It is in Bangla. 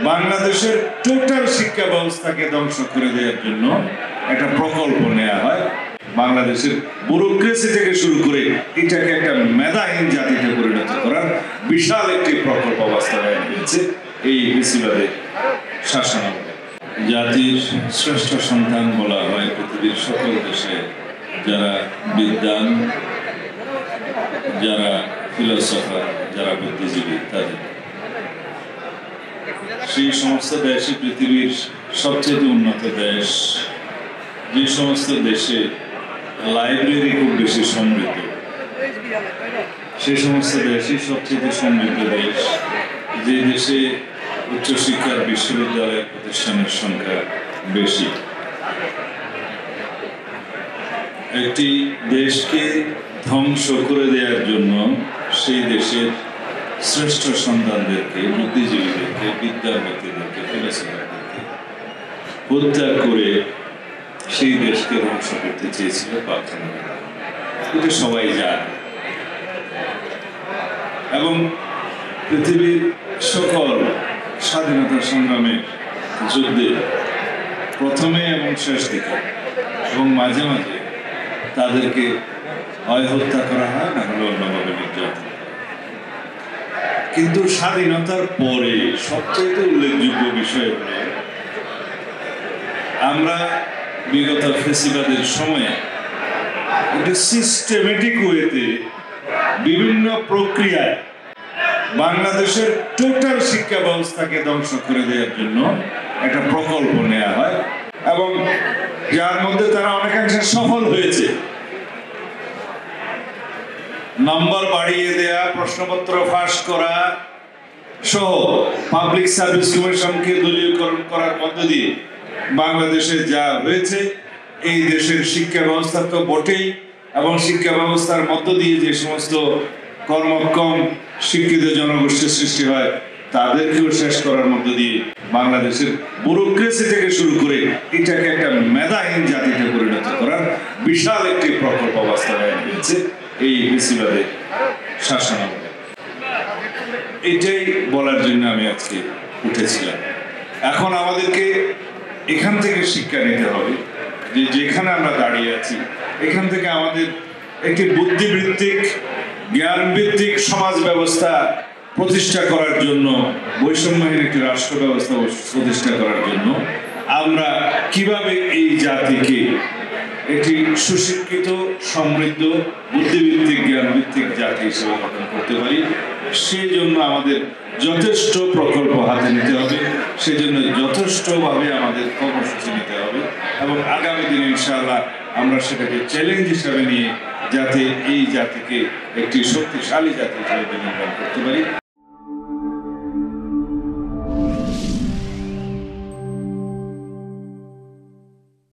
বাংলাদেশের টোটাল শিক্ষা ব্যবস্থাকে ধ্বংস করে দেওয়ার জন্য একটা প্রকল্প নেওয়া হয়। বাংলাদেশের ব্যুরোক্রেসি থেকে শুরু করে এটাকে একটা মেধাহীন জাতিতে পরিণত করার বিশাল একটি প্রকল্প বাস্তবায়ন হয়েছে এই ফেসিবাদের শাসনামলে। জাতির শ্রেষ্ঠ সন্তান বলা হয় পৃথিবীর সকল দেশে যারা বিদ্বান, যারা ফিলোসফার, যারা বুদ্ধিজীবী, তাদের সেই সমস্ত দেশে পৃথিবীর সবচেয়ে উন্নত দেশ, যে সমস্ত দেশে লাইব্রেরি খুব বেশি সমৃদ্ধ, সেই সমস্ত দেশই সবচেয়ে সমৃদ্ধ দেশ, যে দেশে উচ্চশিক্ষার বিশ্ববিদ্যালয়ের প্রতিষ্ঠানের সংখ্যা বেশি। একটি দেশকে ধ্বংস করে দেওয়ার জন্য সেই দেশের শ্রেষ্ঠ সন্তানদেরকে, বুদ্ধিজীবীদেরকে, বিদ্যার্থীদেরকে, ফিলোসফারদেরকে হত্যা করে সেই দেশকে ধ্বংস করতে চেয়েছিল পাকিস্তান। এটা সবাই জানে এবং পৃথিবীর সকল স্বাধীনতা সংগ্রামের যুদ্ধে প্রথমে এবং শেষ দিকে এবং মাঝে মাঝে তাদেরকে হয় হত্যা করা হয়, না হলে অন্যভাবে নির্যাতন। কিন্তু স্বাধীনতার পরে সবচেয়ে উল্লেখযোগ্য বিষয় হল আমরা বিগত ফেসিবাদের সময়ে একটি সিস্টেমেটিক ওয়েতে বিভিন্ন প্রক্রিয়ায় বাংলাদেশের টোটাল শিক্ষা ব্যবস্থাকে ধ্বংস করে দেওয়ার জন্য একটা প্রকল্প নেওয়া হয় এবং যার মধ্যে তারা অনেকাংশে সফল হয়েছে। নম্বর বাড়িয়ে দেয়া, প্রশ্নপত্র ফাঁস করা সহ পাবলিক সার্ভিস কমিশনকে দলীয়করণ করার মধ্য দিয়ে বাংলাদেশে যা হয়েছে, এই দেশের শিক্ষা ব্যবস্থা তো বটেই, এবং শিক্ষা ব্যবস্থার মধ্য দিয়ে যে সমস্ত কর্মক্ষম শিক্ষিত জনগোষ্ঠীর সৃষ্টি হয় তাদেরকেও শেষ করার মধ্য দিয়ে বাংলাদেশের ব্যুরোক্রেসি থেকে শুরু করে এটাকে একটা মেধাহীন জাতিতে পরিণত করার বিশাল একটি প্রকল্প বাস্তবায়ন হয়েছে এই ফেসিবাদের শাসনামলে। এটাই বলার জন্য আমি আজকে উঠেছিলাম। এখন আমাদেরকে এখান থেকে শিক্ষা নিতে হবে যে যেখানে আমরা দাঁড়িয়ে আছি এখান থেকে আমাদের একটি বুদ্ধিভিত্তিক, জ্ঞানভিত্তিক সমাজ ব্যবস্থা প্রতিষ্ঠা করার জন্য, বৈষম্যহীন একটি রাষ্ট্র ব্যবস্থা প্রতিষ্ঠা করার জন্য আমরা কিভাবে এই জাতিকে একটি সুশিক্ষিত, সমৃদ্ধ, বুদ্ধিভিত্তিক, জ্ঞানভিত্তিক জাতি হিসেবে গঠন করতে পারি, সেই জন্য আমাদের যথেষ্ট প্রকল্প হাতে নিতে হবে, সেজন্য যথেষ্টভাবে আমাদের কর্মসূচি নিতে হবে এবং আগামী দিনে ইনশাআল্লাহ আমরা সেটাকে চ্যালেঞ্জ হিসাবে নিয়ে যাতে এই জাতিকে একটি শক্তিশালী জাতি হিসেবে নির্মাণ করতে পারি।